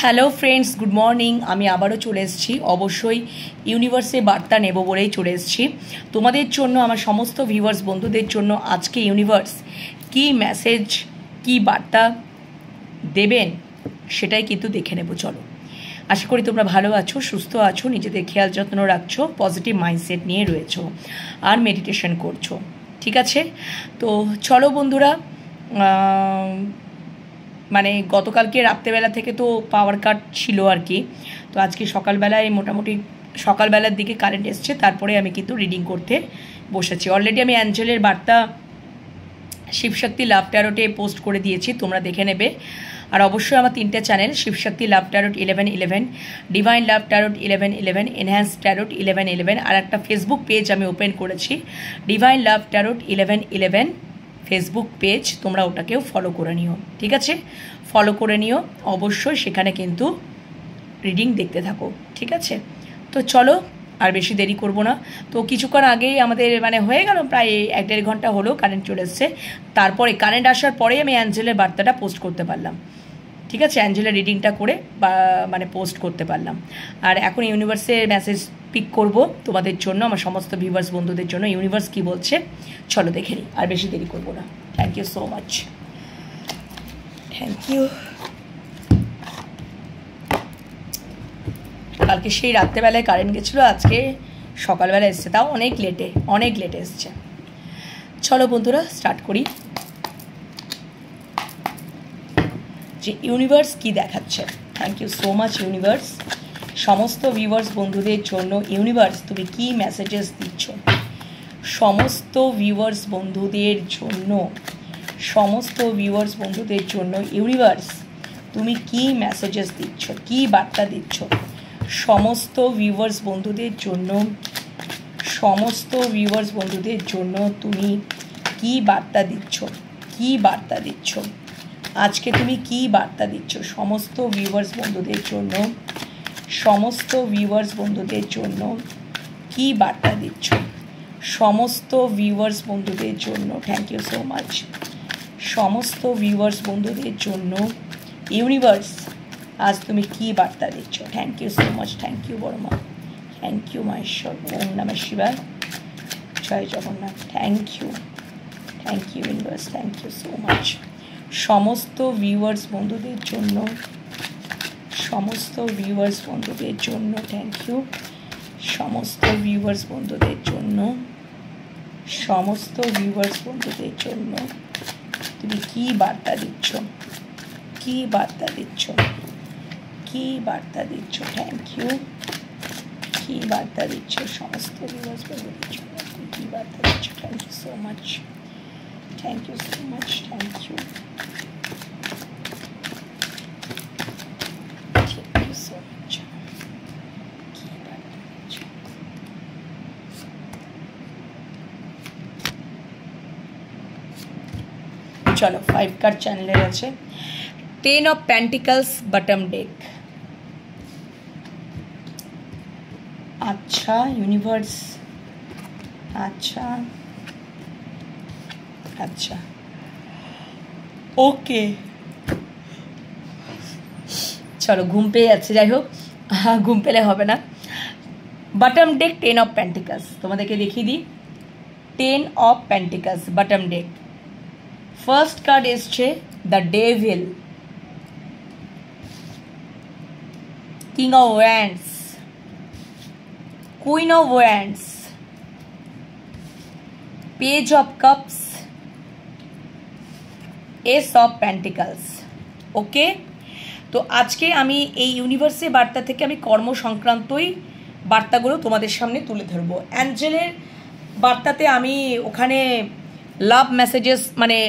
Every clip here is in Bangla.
Hello friends, good morning. আমি আবারও চলে এসেছি, অবশ্যই ইউনিভার্সে বার্তা নেব বলেই চলে এসেছি তোমাদের জন্য, আমার সমস্ত ভিউয়ার্স বন্ধুদের জন্য। আজকে ইউনিভার্স কি মেসেজ, কি বার্তা দেবেন সেটাই কিন্তু দেখে নেব। চলো, আশা করি তোমরা ভালো আছো, সুস্থ আছো, নিজেদের খেয়াল যত্ন রাখছো, পজিটিভ মাইন্ডসেট নিয়ে রয়েছো আর মেডিটেশন করছো। ঠিক আছে, তো চলো বন্ধুরা। মানে গতকালকে রাত্রেবেলা থেকে তো পাওয়ার কাট ছিল আর কি, তো আজকে সকালবেলায় মোটামুটি সকালবেলার দিকে কারেন্ট এসছে, তারপরে আমি কিন্তু রিডিং করতে বসেছি। অলরেডি আমি অ্যাঞ্জেলের বার্তা শিবশক্তি লাভ ট্যারোটে পোস্ট করে দিয়েছি, তোমরা দেখে নেবে। আর অবশ্যই আমার 3টে চ্যানেল, শিবশক্তি লাভ ট্যারোট 1111, ডিভাইন লাভ ট্যারোট 1111, এনহ্যান্স ট্যারোট 1111, আর একটা ফেসবুক পেজ আমি ওপেন করেছি, ডিভাইন লাভ ট্যারোট 1111 ফেসবুক পেজ। তোমরা ওটাকেও ফলো করে নিও, ঠিক আছে? ফলো করে নিও অবশ্যই, সেখানে কিন্তু রিডিং দেখতে থাকো, ঠিক আছে? তো চলো, আর বেশি দেরি করব না। তো কিছুক্ষণ আগেই আমাদের মানে হয়ে গেল, প্রায় 1-1.5 ঘন্টা হলো কারেন্ট চলে এসছে। তারপরে কারেন্ট আসার পরেই আমি অ্যাঞ্জেলের বার্তাটা পোস্ট করতে পারলাম, ঠিক আছে? অ্যাঞ্জেলের রিডিংটা করে বা মানে পোস্ট করতে পারলাম। আর এখন ইউনিভার্সের মেসেজ পিক করব তোমাদের জন্য, আমার সমস্ত ভিউয়ার্স বন্ধুদের জন্য। ইউনিভার্স কি বলছে চলো দেখে নিই, আর বেশি দেরি করব না। Thank you so much, thank you. কালকে সেই রাত্রেবেলায় কারেন্ট গেছিলো, আজকে সকালবেলা এসছে, তাও অনেক লেটে এসছে। চলো বন্ধুরা, স্টার্ট করি যে ইউনিভার্স কি দেখাচ্ছে। Thank you so much universe. সমস্ত ভিউয়ার্স বন্ধুদের জন্য ইউনিভার্স তুমি কি মেসেজেস দিচ্ছ, সমস্ত ভিউয়ার্স বন্ধুদের জন্য, সমস্ত ভিউয়ার্স বন্ধুদের জন্য ইউনিভার্স তুমি কি মেসেজেস দিচ্ছ, কি বার্তা দিচ্ছ সমস্ত ভিউয়ার্স বন্ধুদের জন্য, সমস্ত ভিউয়ার্স বন্ধুদের জন্য তুমি কি বার্তা দিচ্ছ, কি বার্তা দিচ্ছ আজকে, তুমি কি বার্তা দিচ্ছ সমস্ত ভিউয়ার্স বন্ধুদের জন্য, সমস্ত ভিউয়ার্স বন্ধুদের জন্য কি বার্তা দিচ্ছ সমস্ত ভিউয়ার্স বন্ধুদের জন্য। Thank you so much. সমস্ত ভিউয়ার্স বন্ধুদের জন্য ইউনিভার্স আজ তুমি কি বার্তা দিচ্ছ। Thank you so much, thank you বড়মা, থ্যাংক ইউ মহেশ্বর, ওম নমঃ শিবায়, জয় Jagannath. Thank you universe, thank you so much. সমস্ত ভিউয়ার্স বন্ধুদের জন্য, সমস্ত ভিউয়ার্স বন্ধুদের জন্য থ্যাংক ইউ। সমস্ত ভিউয়ার্স বন্ধুদের জন্য, সমস্ত ভিউয়ার্স বন্ধুদের জন্য তুমি কি বার্তা দিচ্ছ, কি বার্তা দিচ্ছ, কি বার্তা দিচ্ছ। Thank you. কি বার্তা দিচ্ছ সমস্ত ভিউয়ার্স বন্ধুদের জন্য, তুমি কি বার্তা দিচ্ছ। Thank you so much, thank you so much, thank you. চলো, 5 কার্ড চ্যানেলে আছে। 10 অফ পেন্টিকলস বটম ডেক। আচ্ছা ইউনিভার্স, আচ্ছা আচ্ছা ওকে, চলো ঘুম পেয়ে যাচ্ছে, যাই হোক ঘুম পেলে হবে না। বটম ডেক 10 অফ পেন্টিকলস, তোমাদেরকে দেখিয়ে দিই। 10 of pentacles bottom deck. First card এসছে the devil, king of wands, queen of wands, page of cups, ace of pentacles. Okay, তো আজকে আমি এই ইউনিভার্সে বার্তা থেকে আমি কর্ম সংক্রান্তই বার্তাগুলো তোমাদের সামনে তুলে ধরবো। অ্যাঞ্জেলের বার্তাতে আমি ওখানে লাভ মেসেজেস মানে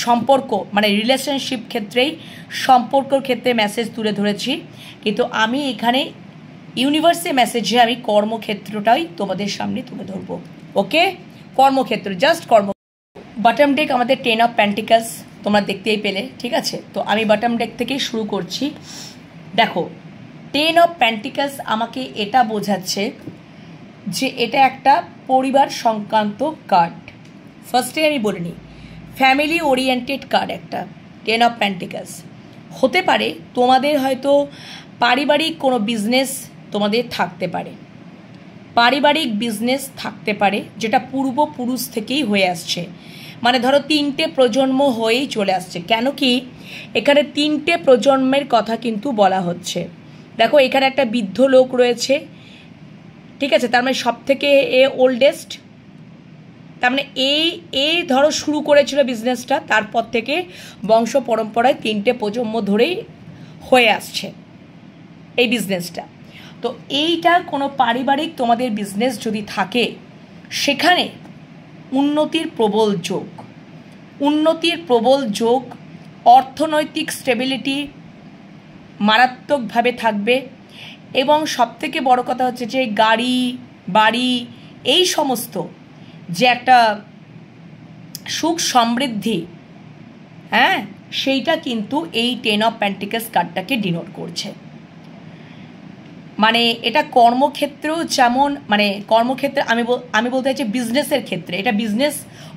সম্পর্ক মানে রিলেশনশিপ ক্ষেত্রেই, সম্পর্কর ক্ষেত্রে মেসেজ তুলে ধরেছি, কিন্তু আমি এখানে ইউনিভার্সে মেসেজে আমি কর্মক্ষেত্রটাই তোমাদের সামনে তুলে ধরবো। ওকে, কর্মক্ষেত্র, জাস্ট কর্ম। বটম ডেক আমাদের 10 অফ পেন্টিকলস তোমরা দেখতেই পেলে, ঠিক আছে? তো আমি বটম ডেক থেকেই শুরু করছি। দেখো, 10 অফ পেন্টিকলস আমাকে এটা বোঝাচ্ছে যে এটা একটা পরিবার সংক্রান্ত কার্ড। ফার্স্টে আমি বলে নিই, ফ্যামিলি ওরিয়েন্টেড কার্ড একটা 10 অফ পেন্টিকলস। হতে পারে তোমাদের হয়তো পারিবারিক কোনো বিজনেস তোমাদের থাকতে পারে, পারিবারিক বিজনেস থাকতে পারে যেটা পূর্বপুরুষ থেকেই হয়ে আসছে, মানে ধরো 3টে প্রজন্ম হয়েই চলে আসছে। কেন কি এখানে 3টে প্রজন্মের কথা কিন্তু বলা হচ্ছে। দেখো এখানে একটা বৃদ্ধ লোক রয়েছে, ঠিক আছে, তার মানে সব থেকে ওল্ডেস্ট, তার মানে এই ধরো শুরু করেছিল বিজনেসটা, তারপর থেকে বংশ পরম্পরায় 3টে প্রজন্ম ধরেই হয়ে আসছে এই বিজনেসটা। তো এইটা কোনো পারিবারিক তোমাদের বিজনেস যদি থাকে, সেখানে উন্নতির প্রবল যোগ, উন্নতির প্রবল যোগ, অর্থনৈতিক স্টেবিলিটি মারাত্মকভাবে থাকবে। এবং সবথেকে বড় কথা হচ্ছে যে গাড়ি বাড়ি এই সমস্ত যে একটা সুখ সমৃদ্ধি, হ্যাঁ, সেইটা কিন্তু এই 10 অফ পেন্টিকলস কার্ডটাকে ডিনোট করছে। মানে এটা কর্মক্ষেত্রেও যেমন, মানে কর্মক্ষেত্রে আমি বলতে চাইছি বিজনেসের ক্ষেত্রে, এটা বিজনেস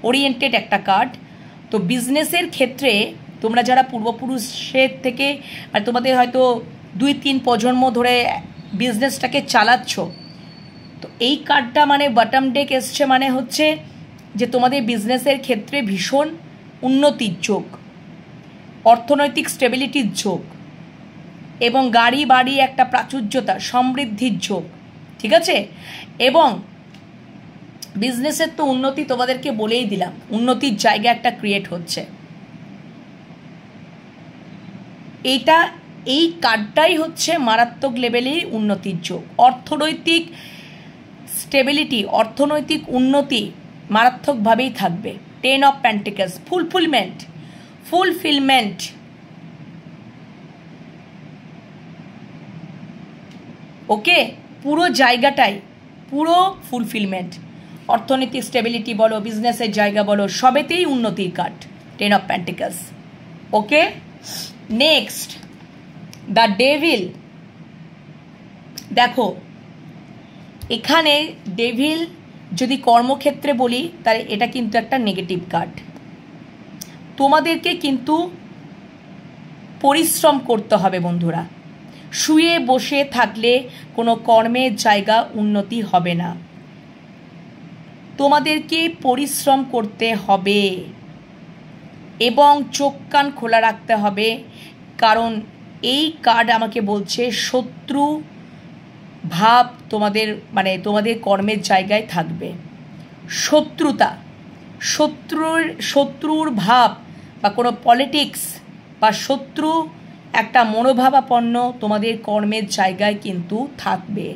ওরিয়েন্টেড একটা কার্ড। তো বিজনেসের ক্ষেত্রে তোমরা যারা পূর্বপুরুষের থেকে, মানে তোমাদের হয়তো 2-3 প্রজন্ম ধরে বিজনেসটাকে চালাচ্ছ, তো এই কার্ডটা মানে বটম ডেক এসছে, মানে হচ্ছে যে তোমাদের বিজনেসের ক্ষেত্রে ভীষণ উন্নতির যোগ, অর্থনৈতিক স্টেবিলিটির যোগ, এবং গাড়ি বাড়ি একটা প্রাচুর্যতা সমৃদ্ধির যোগ, ঠিক আছে। এবং বিজনেসের তো উন্নতি তোমাদেরকে বলেই দিলাম, উন্নতির জায়গা একটা ক্রিয়েট হচ্ছে। এই কার্ডটাই হচ্ছে মারাত্মক লেভেলেই উন্নতির যোগ, অর্থনৈতিক স্টেবিলিটি, অর্থনৈতিক উন্নতি মারাত্মকভাবেই থাকবে। 10 অফ পেন্টিকলস, ফুলফিলমেন্ট, ওকে, পুরো জায়গাটাই পুরো ফুলফিলমেন্ট, অর্থনৈতিক স্টেবিলিটি বলো, বিজনেসের জায়গা বলো, সবেতেই উন্নতির card 10 of pentacles. Okay, next the devil. দেখো এখানে ডেভিল যদি কর্মক্ষেত্রে বলি তাহলে এটা কিন্তু একটা নেগেটিভ কার্ড। তোমাদেরকে কিন্তু পরিশ্রম করতে হবে বন্ধুরা, শুয়ে বসে থাকলে কোনো কর্মের জায়গা উন্নতি হবে না, তোমাদেরকে পরিশ্রম করতে হবে এবং চোখ কান খোলা রাখতে হবে। কারণ এই কার্ড আমাকে বলছে শত্রু ভাব তোমাদের, মানে তোমাদের কর্মের জায়গায় থাকবে, শত্রুর ভাব বা কোনো পলিটিক্স বা শত্রু একটা মনোভাবাপন্ন তোমাদের কর্মের জায়গায় কিন্তু থাকবে।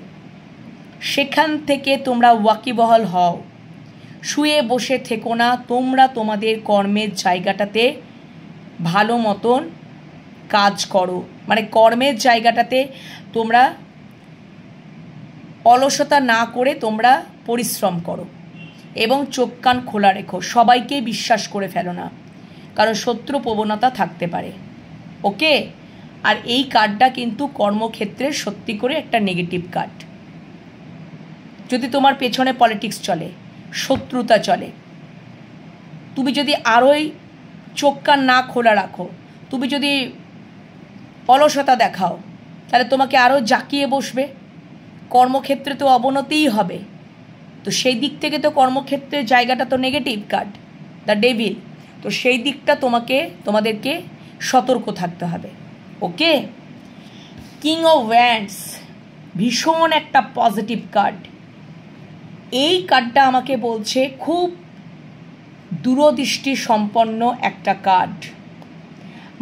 সেখান থেকে তোমরা ওয়াকিবহাল হও, শুয়ে বসে থেকো না, তোমরা তোমাদের কর্মের জায়গাটাতে ভালো মতন কাজ করো, মানে কর্মের জায়গাটাতে তোমরা অলসতা না করে তোমরা পরিশ্রম করো এবং চোখ কান খোলা রেখো, সবাইকে বিশ্বাস করে ফেলো না, কারণ শত্রু প্রবণতা থাকতে পারে। ওকে, আর এই কার্ডটা কিন্তু কর্মক্ষেত্রে সত্যি করে একটা নেগেটিভ কার্ড। যদি তোমার পেছনে পলিটিক্স চলে, শত্রুতা চলে, তুমি যদি আরোই চোখ কান না খোলা রাখো, তুমি যদি অলসতা দেখাও, তাহলে তোমাকে আরও জাকিয়ে বসবে, কর্মক্ষেত্রে তো অবনতিই হবে। তো সেই দিক থেকে তো কর্মক্ষেত্রের জায়গাটা তো নেগেটিভ কার্ড, দ্য ডেভিল। তো সেই দিকটা তোমাদেরকে সতর্ক থাকতে হবে। ওকে, কিং অফ ওয়ান্ডস ভীষণ একটা পজিটিভ কার্ড। এই কার্ডটা আমাকে বলছে খুব দূরদৃষ্টি সম্পন্ন একটা কার্ড।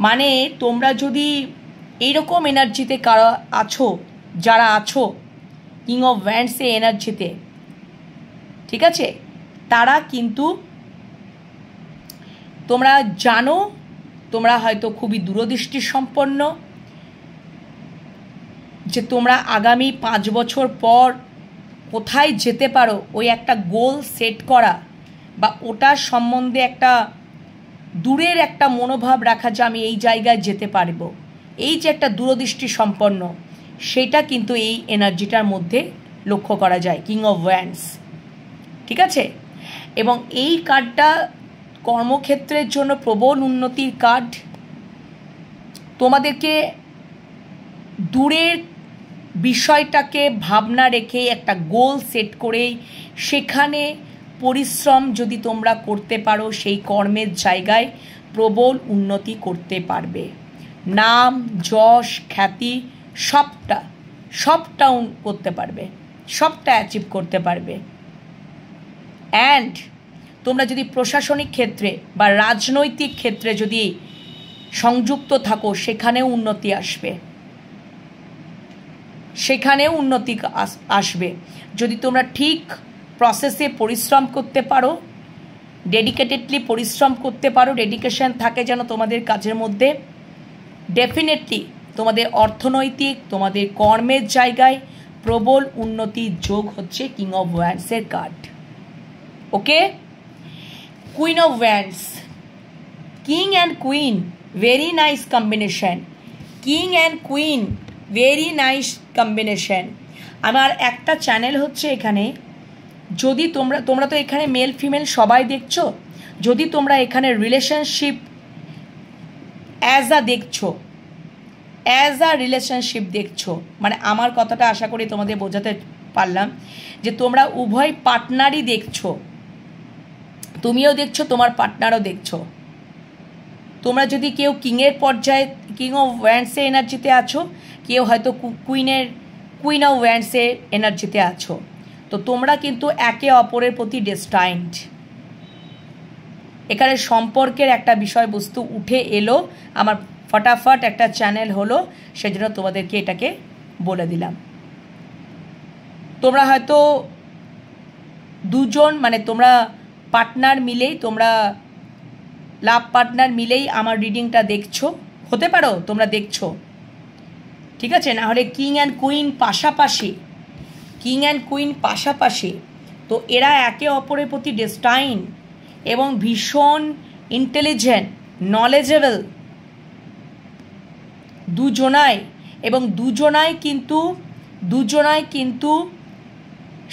মানে তোমরা যদি এইরকম এনার্জিতে যারা আছো কিং অফ ওয়ান্ডসে এনার্জিতে, ঠিক আছে, তারা কিন্তু তোমরা জানো, তোমরা হয়তো খুবই দূরদৃষ্টি সম্পন্ন, যে তোমরা আগামী 5 বছর পর কোথায় যেতে পারো, ওই একটা গোল সেট করা বা ওটার সম্বন্ধে একটা দূরের একটা মনোভাব রাখা যে আমি এই জায়গায় যেতে পারবো, এই যে একটা দূরদৃষ্টি সম্পন্ন, সেটা কিন্তু এই এনার্জিটার মধ্যে লক্ষ্য করা যায়, কিং অফ ওয়ান্ডস, ঠিক আছে। এবং এই কার্ডটা কর্মক্ষেত্রের জন্য প্রবল উন্নতির কার্ড, তোমাদেরকে দূরের বিষয়টাকে ভাবনা রেখে একটা গোল সেট করেই সেখানে পরিশ্রম যদি তোমরা করতে পারো, সেই কর্মের জায়গায় প্রবল উন্নতি করতে পারবে। নাম, যশ, খ্যাতি সবটা করতে পারবে, সবটা অ্যাচিভ করতে পারবে। অ্যান্ড তোমরা যদি প্রশাসনিক ক্ষেত্রে বা রাজনৈতিক ক্ষেত্রে যদি সংযুক্ত থাকো, সেখানেও উন্নতি আসবে, সেখানেও উন্নতি আসবে যদি তোমরা ঠিক প্রসেসে পরিশ্রম করতে পারো, ডেডিকেটেডলি পরিশ্রম করতে পারো, ডেডিকেশন থাকে যেন তোমাদের কাজের মধ্যে। ডেফিনেটলি তোমাদের অর্থনৈতিক, তোমাদের কর্মের জায়গায় প্রবল উন্নতির যোগ হচ্ছে কিং অফ ওয়ান্ডসের card. Okay, queen of wands, king and queen, very nice combination. King and queen, very nice combination. আমার একটা চ্যানেল হচ্ছে এখানে, যদি তোমরা তো এখানে মেল ফিমেল সবাই দেখছো, যদি তোমরা এখানে রিলেশনশিপ অ্যাজ আ রিলেশনশিপ দেখছো, মানে আমার কথাটা আশা করি তোমাদের বোঝাতে পারলাম যে তোমরা উভয় পার্টনারই দেখছো, তুমিও দেখছো, তোমার পার্টনারও দেখছো। তোমরা যদি কেউ কিংয়ের পর্যায়ে, কিং অফ ওয়ান্ডসের এনার্জিতে আছো, কেউ হয়তো কুইন অফ ওয়ান্ডসের এনার্জিতে আছো, তো তোমরা কিন্তু একে অপরের প্রতি ডেস্টাইনড। এখানে সম্পর্কের একটা বিষয়বস্তু উঠে এলো, আমার ফটাফট একটা চ্যানেল হলো, সেজন্য তোমাদেরকে এটাকে বলে দিলাম। তোমরা হয়তো দুজন, মানে তোমরা পার্টনার মিলেই, তোমরা লাভ পার্টনার মিলেই আমার রিডিংটা দেখছো, হতে পারো তোমরা দেখছো, ঠিক আছে? না হলে কিং অ্যান্ড কুইন পাশাপাশি, তো এরা একে অপরের প্রতি ডেস্টাইন এবং ভীষণ ইন্টেলিজেন্ট, নলেজেবল দুজনাই, এবং দুজনাই কিন্তু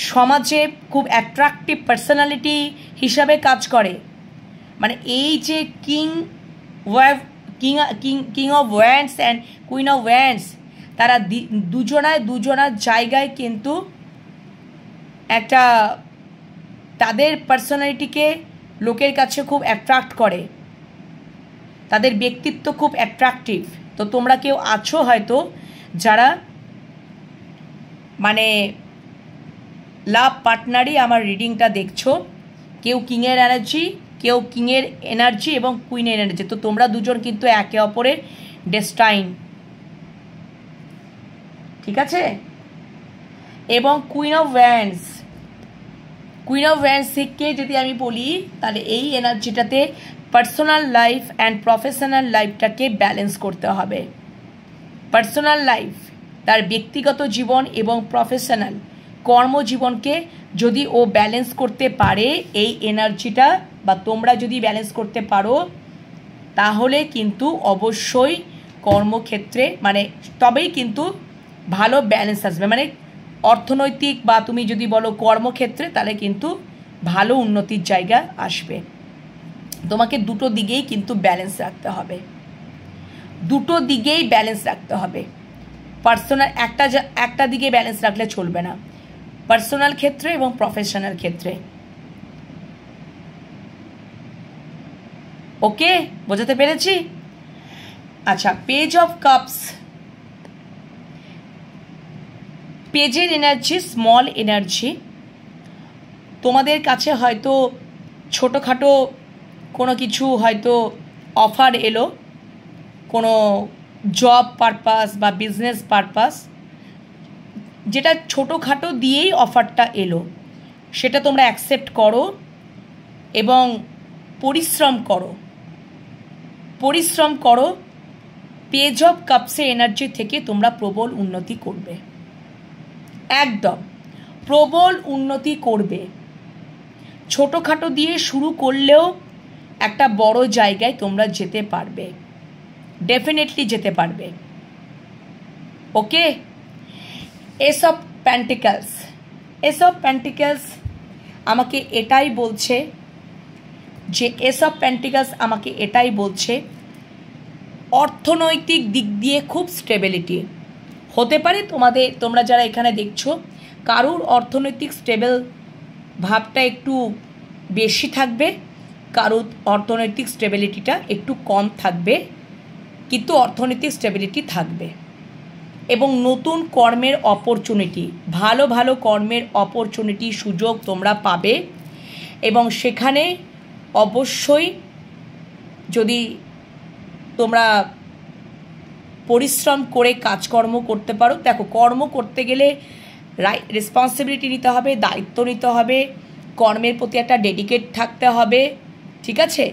সমাজে খুব অ্যাট্রাকটিভ পার্সোনালিটি হিসাবে কাজ করে। মানে এই যে king of wands and queen of wands, তারা দুজনার জায়গায় কিন্তু একটা তাদের পার্সোনালিটিকে লোকের কাছে খুব অ্যাট্রাক্ট করে, তাদের ব্যক্তিত্ব খুব অ্যাট্রাকটিভ। তো তোমরা কেউ আছো হয়তো যারা মানে লাভ পার্টনারই আমার রিডিংটা দেখছো, কেউ কিংয়ের এনার্জি এবং কুইনের এনার্জি, তো তোমরা দুজন কিন্তু একে অপরের ডেস্টাইন, ঠিক আছে? এবং কুইন অফ ওয়ান্ডস থেকে যদি আমি বলি, তাহলে এই এনার্জিটাতে পার্সোনাল লাইফ অ্যান্ড প্রফেশনাল লাইফটাকে ব্যালেন্স করতে হবে। পার্সোনাল লাইফ, তার ব্যক্তিগত জীবন এবং প্রফেশনাল কর্মজীবনকে যদি ও ব্যালেন্স করতে পারে, এই এনার্জিটা বা তোমরা যদি ব্যালেন্স করতে পারো, তাহলে কিন্তু অবশ্যই কর্মক্ষেত্রে মানে তবেই কিন্তু ভালো ব্যালেন্স আসবে। মানে অর্থনৈতিক বা তুমি যদি বলো কর্মক্ষেত্রে, তাহলে কিন্তু ভালো উন্নতির জায়গা আসবে। তোমাকে দুটো দিকেই কিন্তু ব্যালেন্স রাখতে হবে, পার্সোনাল একটা দিকে ব্যালেন্স রাখলে চলবে না, পার্সোনাল ক্ষেত্রে এবং প্রফেশনাল ক্ষেত্রে। ওকে, বোঝাতে পেরেছি? আচ্ছা, পেজ অফ কাপস, পেজের এনার্জি স্মল এনার্জি। তোমাদের কাছে হয়তো ছোটোখাটো কোনো কিছু হয়তো অফার এলো, কোনো জব পারপাস বা বিজনেস পারপাস, যেটা ছোটোখাটো দিয়েই অফারটা এলো, সেটা তোমরা অ্যাকসেপ্ট করো এবং পরিশ্রম করো। পেজ অফ কাপসের এনার্জি থেকে তোমরা প্রবল উন্নতি করবে, একদম প্রবল উন্নতি করবে। ছোটোখাটো দিয়ে শুরু করলেও একটা বড় জায়গায় তোমরা যেতে পারবে, ডেফিনেটলি যেতে পারবে। ওকে, এস অফ প্যান্টিকলস আমাকে এটাই বলছে অর্থনৈতিক দিক দিয়ে খুব স্টেবিলিটি হতে পারে। তোমরা যারা এখানে দেখছো কারুর অর্থনৈতিক স্টেবল ভাবটা একটু বেশি থাকবে, কারুর অর্থনৈতিক স্টেবিলিটিটা একটু কম থাকবে, কিন্তু অর্থনৈতিক স্টেবিলিটি থাকবে। এবং নতুন কর্মের অপরচুনিটি, ভালো ভালো কর্মের অপরচুনিটি, সুযোগ তোমরা পাবে। এবং সেখানে অবশ্যই যদি তোমরা পরিশ্রম করে কাজকর্ম করতে পারো, দেখো কর্ম করতে গেলে রেসপন্সিবিলিটি নিতে হবে, দায়িত্ব নিতে হবে, কর্মের প্রতি একটা ডেডিকেট থাকতে হবে, ঠিক আছে?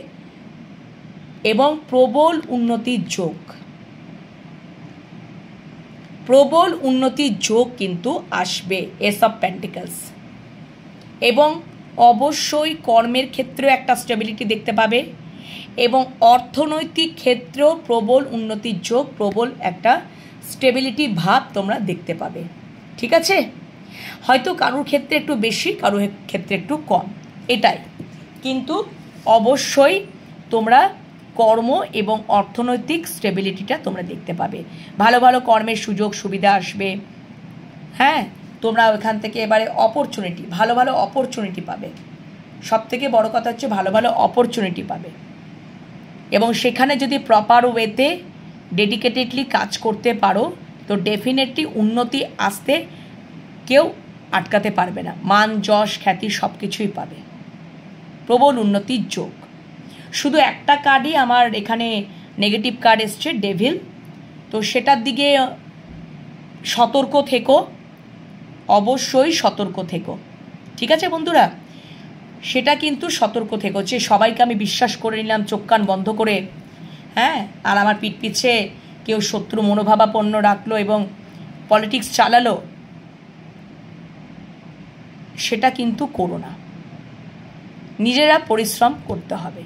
এবং প্রবল উন্নতির যোগ, প্রবল উন্নতির যোগ কিন্তু আসবে এস অফ পেন্টিকলস। এবং অবশ্যই কর্মের ক্ষেত্রেও একটা স্টেবিলিটি দেখতে পাবে, এবং অর্থনৈতিক ক্ষেত্রেও প্রবল উন্নতির যোগ, প্রবল একটা স্টেবিলিটি ভাব তোমরা দেখতে পাবে, ঠিক আছে? হয়তো কারোর ক্ষেত্রে একটু বেশি, কারোর ক্ষেত্রে একটু কম, এটাই। কিন্তু অবশ্যই তোমরা কর্ম এবং অর্থনৈতিক স্টেবিলিটিটা তোমরা দেখতে পাবে। ভালো ভালো কর্মের সুযোগ সুবিধা আসবে। হ্যাঁ, তোমরা ওখান থেকে এবারে অপরচুনিটি, ভালো ভালো অপরচুনিটি পাবে। সবথেকে বড় কথা হচ্ছে ভালো ভালো অপরচুনিটি পাবে, এবং সেখানে যদি প্রপার ওয়েতে ডেডিকেটেডলি কাজ করতে পারো তো ডেফিনেটলি উন্নতি আসতে কেউ আটকাতে পারবে না। মান, যশ, খ্যাতি সব কিছুই পাবে, প্রবল উন্নতির যোগ। শুধু একটা কার্ডই আমার এখানে নেগেটিভ কার্ড এসছে, ডেভিল। তো সেটার দিকে সতর্ক থেকো, অবশ্যই সতর্ক থেকো, ঠিক আছে বন্ধুরা? সেটা কিন্তু সতর্ক থেকো যে সবাইকে আমি বিশ্বাস করে নিলাম চোখ কান বন্ধ করে, হ্যাঁ, আর আমার পিঠ পিছে কেউ শত্রু মনোভাবাপন্ন রাখলো এবং পলিটিক্স চালালো, সেটা কিন্তু করো না। নিজেরা পরিশ্রম করতে হবে,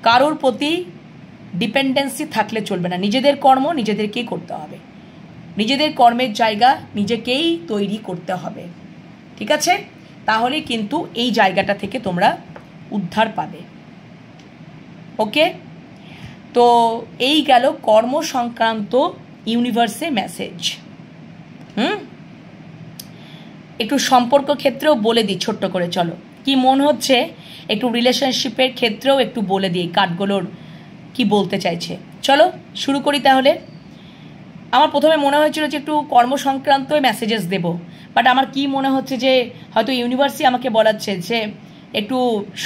কারোর প্রতি ডিপেন্ডেন্সি থাকলে চলবে না। নিজেদের কর্ম নিজেদেরকেই করতে হবে, নিজেদের কর্মের জায়গা নিজেকেই তৈরি করতে হবে, ঠিক আছে? তাহলে কিন্তু এই জায়গাটা থেকে তোমরা উদ্ধার পাবে। ওকে, তো এই গেল কর্ম সংক্রান্ত ইউনিভার্সে মেসেজ। একটু সম্পর্ক ক্ষেত্রেও বলে দিই ছোট্ট করে, চলো কি মন হচ্ছে একটু রিলেশনশিপের ক্ষেত্রেও একটু বলে দিই কার্ডগুলোর কি বলতে চাইছে। চলো শুরু করি তাহলে। আমার প্রথমে মনে হয়েছিল যে একটু কর্ম সংক্রান্ত মেসেজেস দেব, বাট আমার কি মনে হচ্ছে যে হয়তো ইউনিভার্সই আমাকে বলাচ্ছে যে একটু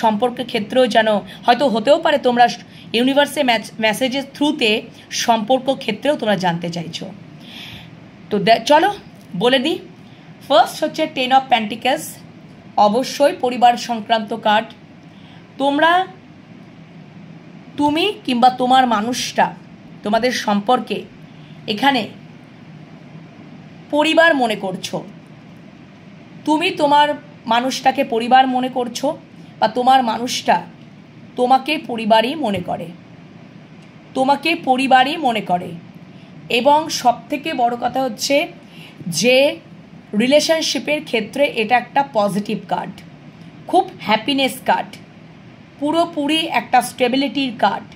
সম্পর্কের ক্ষেত্রেও যেন হয়তো হতেও পারে তোমরা ইউনিভার্সে মেসেজের থ্রুতে সম্পর্ক ক্ষেত্রেও তোমরা জানতে চাইছো। তো চলো বলে দিই। ফার্স্ট হচ্ছে 10 অফ পেন্টিকলস, অবশ্যই পরিবার সংক্রান্ত কার্ড। তুমি কিংবা তোমার মানুষটা, তোমাদের সম্পর্কে এখানে পরিবার মনে করছো, তুমি তোমার মানুষটাকে পরিবার মনে করছো, বা তোমার মানুষটা তোমাকে পরিবারই মনে করে, তোমাকে পরিবারই মনে করে। এবং সবথেকে বড় কথা হচ্ছে যে রিলেশনশিপের ক্ষেত্রে এটা একটা পজিটিভ কার্ড, খুব হ্যাপিনেস কার্ড, পুরোপুরি একটা স্টেবিলিটির কার্ড,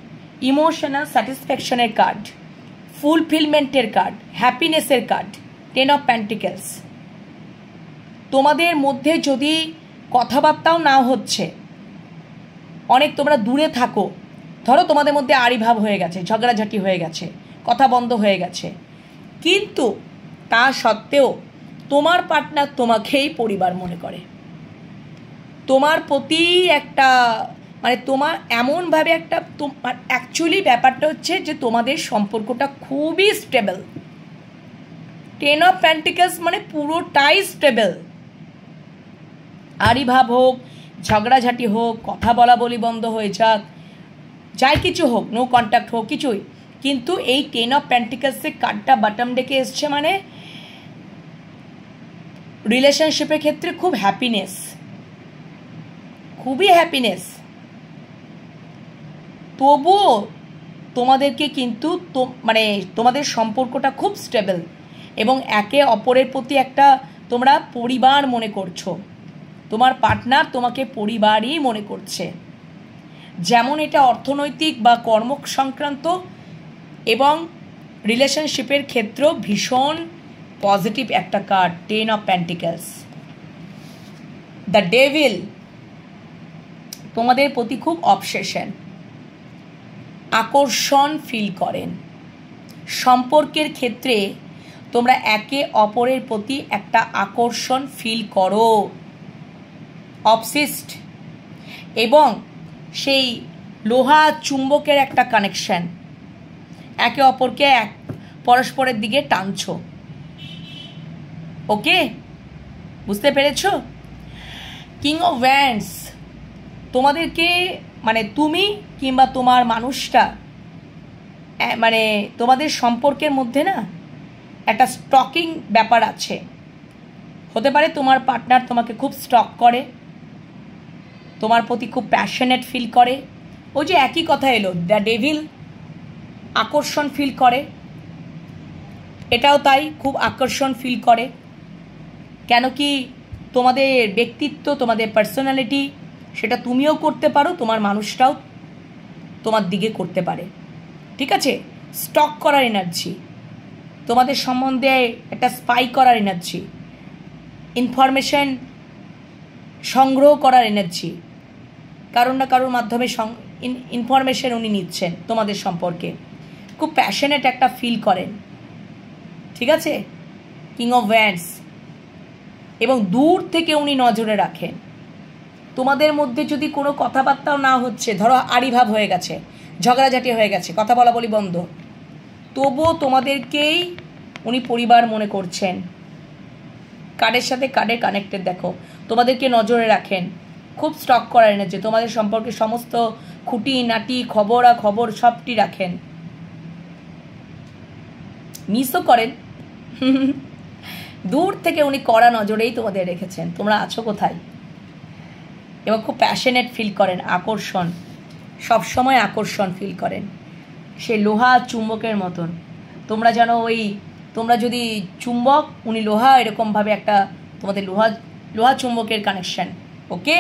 ইমোশনাল স্যাটিসফ্যাকশনের কার্ড, ফুলফিলমেন্টের কার্ড, হ্যাপিনেসের কার্ড। 10 of pentacles. তোমাদের মধ্যে যদি কথাবার্তাও না হচ্ছে, অনেক তোমরা দূরে থাকো, ধরো তোমাদের মধ্যে আড়িভাব হয়ে গেছে, ঝগড়াঝাটি হয়ে গেছে, কথা বন্ধ হয়ে গেছে, কিন্তু তা সত্ত্বেও তোমার পার্টনার তোমাকেই পরিবার মনে করে, তোমার প্রতি একটা তোমার এমনভাবে একটা অ্যাকচুয়ালি ব্যাপারটা হচ্ছে যে তোমাদের সম্পর্কটা খুবই স্টেবল। 10 অফ পেন্টিকলস পুরোটাই স্টেবল। আড়িভাব হোক, ঝগড়াঝাটি হোক, কথা বলা বলি বন্ধ হয়ে যাক, যাই কিছু হোক, নো কন্ট্যাক্ট হোক, কিছুই, কিন্তু এই 10 অফ পেন্টিকলসের কার্ডটা বটম ডেকে এসছে, রিলেশনশিপের ক্ষেত্রে খুব হ্যাপিনেস, খুবই হ্যাপিনেস। তবুও তোমাদেরকে কিন্তু তোমাদের সম্পর্কটা খুব স্টেবল, এবং একে অপরের প্রতি একটা তোমরা পরিবার মনে করছো, তোমার পার্টনার তোমাকে পরিবারই মনে করছে। যেমন এটা অর্থনৈতিক বা কর্ম সংক্রান্ত, এবং রিলেশনশিপের ক্ষেত্রেও ভীষণ পজিটিভ একটা card, 10 of pentacles. The devil তোমাদের প্রতি খুব অবসেশন, আকর্ষণ ফিল করেন। সম্পর্কের ক্ষেত্রে তোমরা একে অপরের প্রতি একটা আকর্ষণ ফিল করো, অবসেসড, এবং সেই লোহা চুম্বকের একটা কানেকশন, একে অপরকে পরস্পরের দিকে টানছো। ওকে, বুঝতে পেরেছো? কিং অফ ওয়ান্ডস তোমাদেরকে মানে তুমি কিংবা তোমার মানুষটা মানে তোমাদের সম্পর্কের মধ্যে না একটা স্টকিং ব্যাপার আছে। হতে পারে তোমার পার্টনার তোমাকে খুব স্টক করে, তোমার প্রতি খুব প্যাশনেট ফিল করে। ওই যে একই কথা এলো, দ্য ডেভিল, আকর্ষণ ফিল করে। এটাও তাই, খুব আকর্ষণ ফিল করে। কেন কি তোমাদের ব্যক্তিত্ব, তোমাদের পার্সোনালিটি, সেটা তুমিও করতে পারো, তোমার মানুষটাও তোমার দিকে করতে পারে। ঠিক আছে? স্টক করার এনার্জি, তোমাদের সম্বন্ধে একটা স্পাই করার এনার্জি, ইনফরমেশন সংগ্রহ করার এনার্জি, কারোর না কারোর মাধ্যমে ইনফরমেশন উনি নিচ্ছেন তোমাদের সম্পর্কে, খুব প্যাশনেট একটা ফিল করেন। ঠিক আছে? King of wands. এবং দূর থেকে উনি নজরে রাখেন। তোমাদের মধ্যে যদি কোনো কথাবার্তাও না হচ্ছে, ধরো আড়িভাব হয়ে গেছে, ঝগড়াঝাটি হয়ে গেছে, কথা বলা বলি বন্ধ, তবুও তোমাদেরকেই উনি পরিবার মনে করছেন। কার্ডের সাথে কার্ডে কানেক্টেড দেখো, তোমাদেরকে নজরে রাখেন, খুব স্টক করার এনার্জি, তোমাদের সম্পর্কে সমস্ত খুঁটি নাটি খবর সবটি রাখেন, মিসও করেন। দূর থেকে উনি কড়া নজরেই তোমাদের রেখেছেন, তোমরা আছো কোথায়। এবং খুব প্যাশনেট ফিল করেন, আকর্ষণ, সবসময় আকর্ষণ ফিল করেন, সে লোহা চুম্বকের মতন। তোমরা যেন ওই, তোমরা যদি চুম্বক, উনি লোহা, এরকমভাবে একটা তোমাদের লোহা চুম্বকের কানেকশন। ওকে,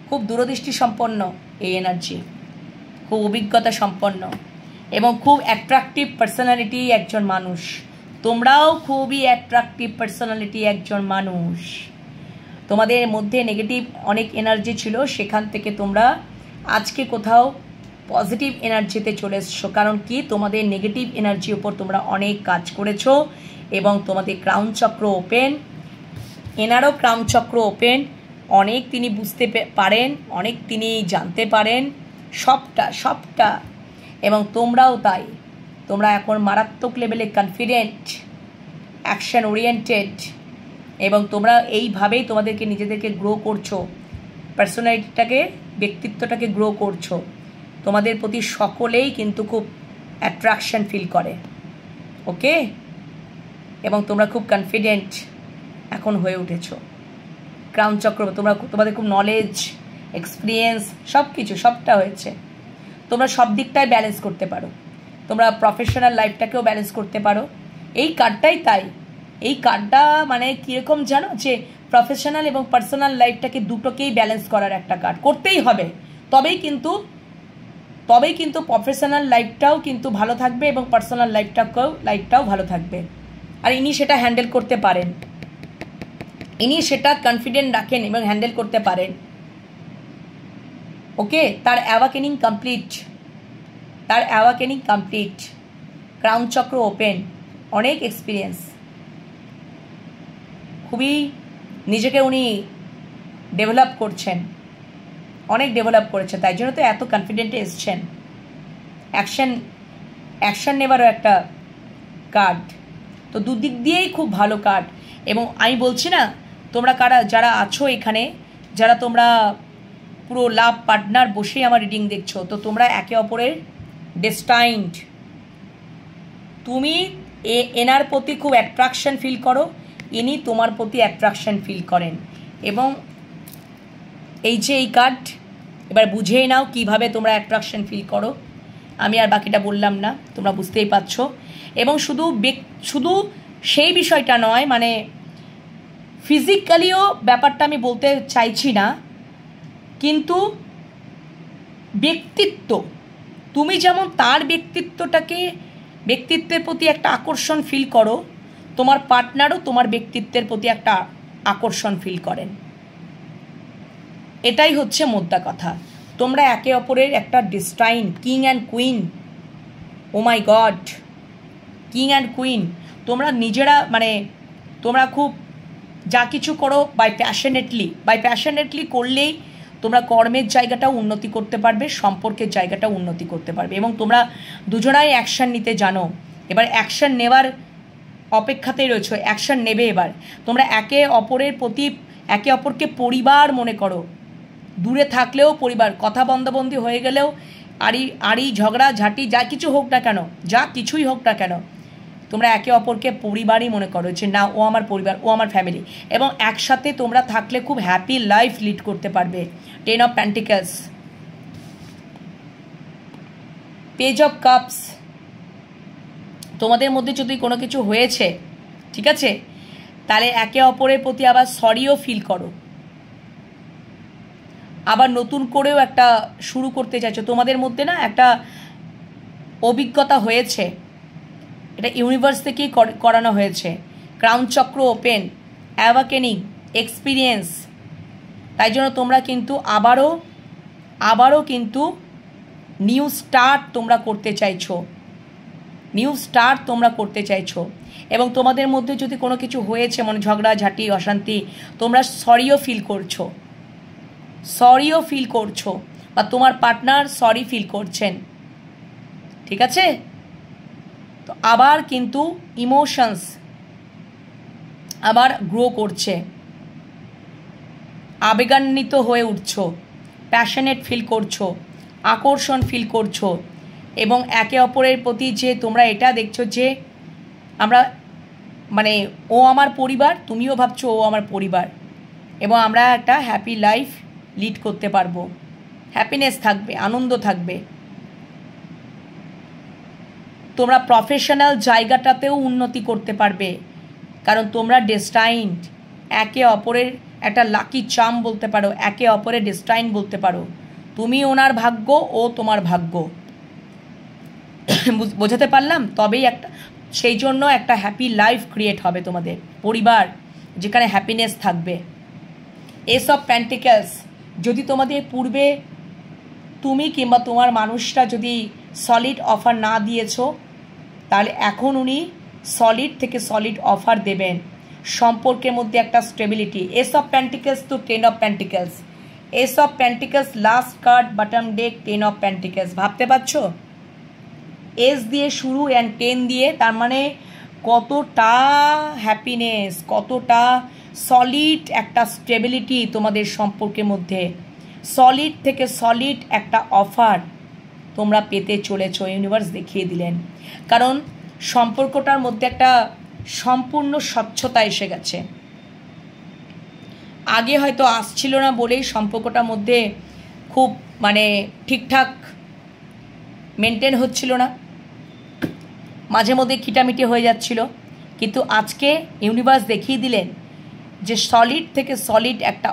খুব দূরদৃষ্টি সম্পন্ন এই এনার্জি, খুব অভিজ্ঞতা সম্পন্ন এবং খুব অ্যাট্রাকটিভ পার্সোনালিটি একজন মানুষ। তোমরাও খুবই অ্যাট্রাকটিভ পার্সোনালিটি একজন মানুষ। তোমাদের মধ্যে নেগেটিভ অনেক এনার্জি ছিল, সেখান থেকে তোমরা আজকে কোথাও পজিটিভ এনার্জিতে চলে এসছো। কারণ কি, তোমাদের নেগেটিভ এনার্জির উপর তোমরা অনেক কাজ করেছো এবং তোমাদের ক্রাউন চক্র ওপেন, এনারও ক্রাউন চক্র ওপেন। অনেক তিনি বুঝতে পারেন, অনেক তিনি জানতে পারেন, সবটা। এবং তোমরাও তাই, তোমরা এখন মারাত্মক লেভেলে কনফিডেন্ট, অ্যাকশন ওরিয়েন্টেড, এবং তোমরা এইভাবেই তোমাদেরকে নিজেদেরকে গ্রো করছো, পার্সোনালিটিটাকে, ব্যক্তিত্বটাকে গ্রো করছো। তোমাদের প্রতি সকলেই কিন্তু খুব অ্যাট্রাকশন ফিল করে। ওকে, এবং তোমরা খুব কনফিডেন্ট এখন হয়ে উঠেছো। ক্রাউন চক্র, তোমাদের খুব নলেজ, এক্সপিরিয়েন্স, সবটা হয়েছে। তোমরা সব দিকটাই ব্যালেন্স করতে পারো, তোমরা প্রফেশনাল লাইফটাকেও ব্যালেন্স করতে পারো। এই কার্ডটাই তাই, এই কার্ডটা মানে কীরকম জানো, যে প্রফেশনাল এবং পার্সোনাল লাইফটাকে দুটোকেই ব্যালেন্স করার একটা কার্ড, করতেই হবে। তবেই কিন্তু প্রফেশনাল লাইফটাও কিন্তু ভালো থাকবে এবং পার্সোনাল লাইফটাও ভালো থাকবে। আর ইনি সেটা হ্যান্ডেল করতে পারেন, ইনি সেটা কনফিডেন্ট রাখেন এবং হ্যান্ডেল করতে পারেন। ওকে, তার অ্যাওয়াকেনিং কমপ্লিট, ক্রাউন চক্র ওপেন, অনেক এক্সপিরিয়েন্স, খুবই নিজেকে উনি ডেভেলপ করছেন, অনেক ডেভেলপ করেছেন, তাই জন্য তো এত কনফিডেন্টে এসছেন। অ্যাকশন নেবারও একটা কার্ড, তো দুদিক দিয়েই খুব ভালো কার্ড। এবং আমি বলছি না, তোমরা যারা আছো এখানে, যারা তোমরা পুরো লাভ পার্টনার বসেই আমার রিডিং দেখছো, তো তোমরা একে অপরের ডেস্টাইন্ড। তুমি এনার প্রতি খুব অ্যাট্রাকশন ফিল করো, ইনি তোমার প্রতি অ্যাট্রাকশন ফিল করেন। এবং এই যে এই কার্ড, এবার বুঝেই নাও কিভাবে তোমরা অ্যাট্রাকশন ফিল করো। আমি আর বাকিটা বললাম না, তোমরা বুঝতেই পারছো। এবং শুধু সেই বিষয়টা নয়, মানে ফিজিক্যালিও ব্যাপারটা আমি বলতে চাইছি না, কিন্তু ব্যক্তিত্ব, তুমি যেমন তার ব্যক্তিত্বটাকে ব্যক্তিত্বের প্রতি একটা আকর্ষণ ফিল করো, তোমার পার্টনারও তোমার ব্যক্তিত্বের প্রতি একটা আকর্ষণ ফিল করেন। এটাই হচ্ছে মোদ্দা কথা। তোমরা একে অপরের একটা destined king and queen, oh my god, king and queen. তোমরা নিজেরা মানে তোমরা খুব যা কিছু করো বাই প্যাশনেটলি করলেই তোমরা কর্মের জায়গাটাও উন্নতি করতে পারবে, সম্পর্কের জায়গাটাও উন্নতি করতে পারবে, এবং তোমরা দুজনাই অ্যাকশান নিতে জানো। এবার অ্যাকশান নেওয়ার অপেক্ষাতেই রয়েছে, অ্যাকশান নেবে। এবার তোমরা একে অপরের প্রতি একে অপরকে পরিবার মনে করো, দূরে থাকলেও পরিবার, কথা বন্দাবন্দি হয়ে গেলেও আড়ি ঝগড়া ঝাঁটি যা কিছু হোক না কেন, যা কিছুই হোক না কেন, তোমরা একে অপরকে পরিবারই মনে করো, যে না ও আমার পরিবার, ও আমার ফ্যামিলি, এবং একসাথে তোমরা থাকলে খুব হ্যাপি লাইফ লিড করতে পারবে। 10 of pentacles, page of cups. তোমাদের মধ্যে যদি কোনো কিছু হয়েছে, ঠিক আছে, তাহলে একে অপরের প্রতি আবার সরিও ফিল করো, আবার নতুন করেও একটা শুরু করতে চাইছো। তোমাদের মধ্যে না একটা অভিজ্ঞতা হয়েছে, এটা ইউনিভার্স থেকেই করানো হয়েছে। ক্রাউন চক্র ওপেন, অ্যাওয়াকেনিং, এক্সপিরিয়েন্স। তাই জন্য তোমরা কিন্তু আবারও কিন্তু নিউ স্টার্ট তোমরা করতে চাইছো, এবং তোমাদের মধ্যে যদি কোনো কিছু হয়েছে, মানে ঝগড়া ঝাঁটি অশান্তি, তোমরা সরিও ফিল করছো, বা তোমার পার্টনার সরি ফিল করছেন, ঠিক আছে। তো আবার কিন্তু ইমোশনস আবার গ্রো করছে, আবেগান্বিত হয়ে উঠছো, প্যাশনেট ফিল করছো, আকর্ষণ ফিল করছো, এবং একে অপরের প্রতি যে তোমরা এটা দেখছো যে আমরা মানে ও আমার পরিবার, তুমিও ভাবছো ও আমার পরিবার, এবং আমরা একটা হ্যাপি লাইফ লিড করতে পারবো, হ্যাপিনেস থাকবে, আনন্দ থাকবে। তোমরা প্রফেশনাল জায়গাটাতেও উন্নতি করতে পারবে, কারণ তোমরা ডেস্টাইনড, একে অপরের একটা লাকি চার্ম বলতে পারো, একে অপরের ডেস্টাইন বলতে পারো। তুমি ওনার ভাগ্য, ও তোমার ভাগ্য। বোঝাতে পারলাম? তবেই সেই জন্য একটা হ্যাপি লাইফ ক্রিয়েট হবে তোমাদের, পরিবার যেখানে হ্যাপিনেস থাকবে। এস অফ পেন্টিকলস, যদি তোমাদের পূর্বে তুমি কিংবা তোমার মানুষটা যদি সলিড অফার না দিয়েছো, তাহলে এখন উনি সলিড থেকে সলিড অফার দেবেন, সম্পর্কের মধ্যে একটা stability. Ace of pentacles two 10 of pentacles, ace of pentacles last card, bottom deck 10 of pentacles. ভাবতে পারছো? এস দিয়ে শুরু অ্যান্ড 10 দিয়ে, তার মানে কতটা হ্যাপিনেস, কতটা সলিড একটা স্টেবিলিটি তোমাদের সম্পর্কের মধ্যে, সলিড থেকে সলিড একটা অফার তোমরা পেতে চলেছো। ইউনিভার্স দেখিয়ে দিলেন, কারণ সম্পর্কটার মধ্যে একটা সম্পূর্ণ স্বচ্ছতা এসে গেছে। আগে হয়তো আসছিল না বলেই সম্পর্কটার মধ্যে খুব মানে ঠিকঠাক মেনটেন হচ্ছিল না, মাঝে মধ্যে খিটামিটি হয়ে যাচ্ছিল, কিন্তু আজকে ইউনিভার্স দেখিয়ে দিলেন যে সলিড থেকে সলিড একটা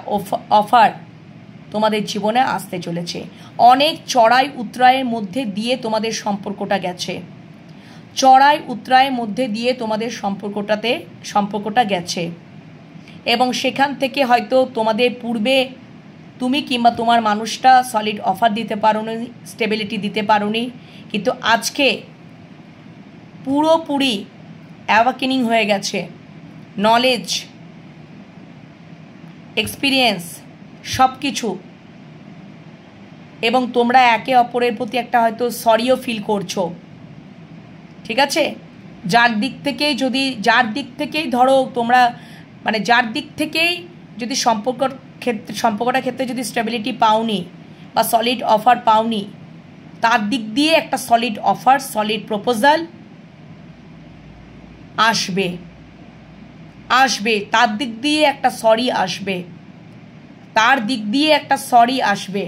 অফার তোমাদের জীবনে আসতে চলেছে। অনেক চড়াই উতরাইয়ের মধ্যে দিয়ে তোমাদের সম্পর্কটা গেছে, চড়াই উতরাইয়ের মধ্যে দিয়ে তোমাদের সম্পর্কটা গেছে, এবং সেখান থেকে হয়তো তোমাদের পূর্বে তুমি কিংবা তোমার মানুষটা সলিড অফার দিতে পারোনি, স্টেবিলিটি দিতে পারোনি, কিন্তু আজকে পুরোপুরি অ্যাওয়াকেনিং হয়ে গেছে, নলেজ, এক্সপিরিয়েন্স সব কিছু, এবং তোমরা একে অপরের প্রতি একটা হয়তো সরিও ফিল করছো, ঠিক আছে। যার দিক থেকেই ধরো তোমরা মানে যার দিক থেকেই যদি সম্পর্কটার ক্ষেত্রে যদি স্টেবিলিটি পাওনি বা সলিড অফার পাওনি, তার দিক দিয়ে একটা সলিড অফার, সলিড প্রপোজাল আসবে, তার দিক দিয়ে একটা সরি আসবে,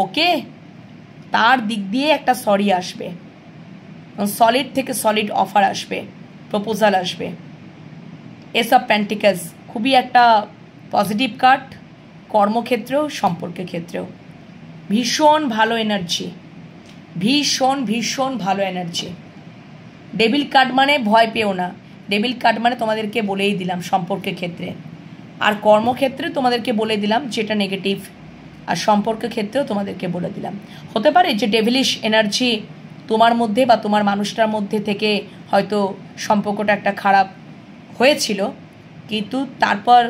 ওকে, তার দিক দিয়ে একটা সরি আসবে, সলিড থেকে সলিড অফার আসবে, প্রপোজাল আসবে। এস অফ পেন্টিকলস খুবই একটা পজিটিভ কার্ড, কর্মক্ষেত্রেও সম্পর্কের ক্ষেত্রেও ভীষণ ভালো এনার্জি, ভীষণ ভালো এনার্জি। ডেভিল কার্ড মানে ভয় পেও না, ডেভিল কার্ড মানে তোমাদেরকে বলেই দিলাম সম্পর্কের ক্ষেত্রে, আর কর্মক্ষেত্রে তোমাদেরকে বলে দিলাম যেটা নেগেটিভ, আর সম্পর্কের ক্ষেত্রেও তোমাদেরকে বলে দিলাম। হতে পারে যে ডেভিলিশ এনার্জি তোমার মধ্যে বা তোমার মানুষটার মধ্যে থেকে হয়তো সম্পর্কটা একটা খারাপ হয়েছিল, কিন্তু তারপর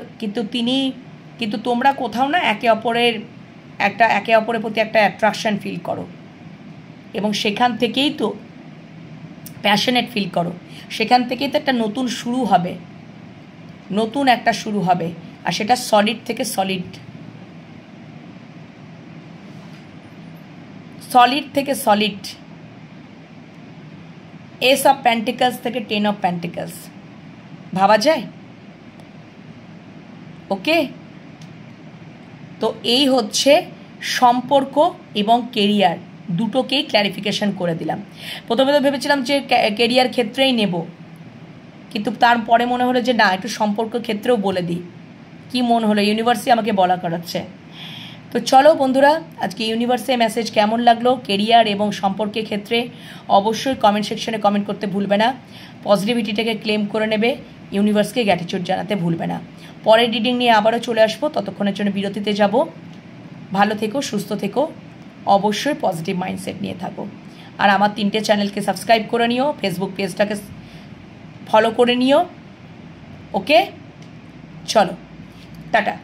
কিন্তু তোমরা কোথাও না একে অপরের প্রতি একটা অ্যাট্রাকশান ফিল করো, এবং সেখান থেকেই তো প্যাশনেট ফিল করো, সেখান থেকেই তো একটা নতুন শুরু হবে, নতুন একটা শুরু হবে, আর সেটা সলিড থেকে সলিড, সলিড থেকে সলিড। এস অফ প্যান্টিকলস থেকে 10 অফ প্যান্টিকলস ভাবা যায়। ওকে, তো এই হচ্ছে সম্পর্ক এবং কেরিয়ার দুটোকেই ক্ল্যারিফিকেশন করে দিলাম। প্রথমে তো ভেবেছিলাম যে কেরিয়ার ক্ষেত্রেই নেব, কিন্তু তারপরে মনে হলো যে না, একটু সম্পর্ক ক্ষেত্রেও বলে দিই। কি মন হলো, ইউনিভার্সই আমাকে বলা করাচ্ছে। তো চলো বন্ধুরা, আজকে ইউনিভার্সের মেসেজ কেমন লাগলো কেরিয়ার এবং সম্পর্কের ক্ষেত্রে অবশ্যই কমেন্ট সেকশনে কমেন্ট করতে ভুলবে না। পজিটিভিটিটাকে ক্লেম করে নেবে, ইউনিভার্সকে গ্র্যাটিটিউড জানাতে ভুলবে না। পরের রিডিং নিয়ে আবারও চলে আসবো, ততক্ষণের জন্য বিরতিতে যাব। ভালো থেকো, সুস্থ থেকো, অবশ্যই পজিটিভ মাইন্ডসেট নিয়ে থাকো। আর আমার 3টে চ্যানেলকে সাবস্ক্রাইব করে নিও, ফেসবুক পেজটাকে ফলো করে নিও। ওকে, চলো টাটা।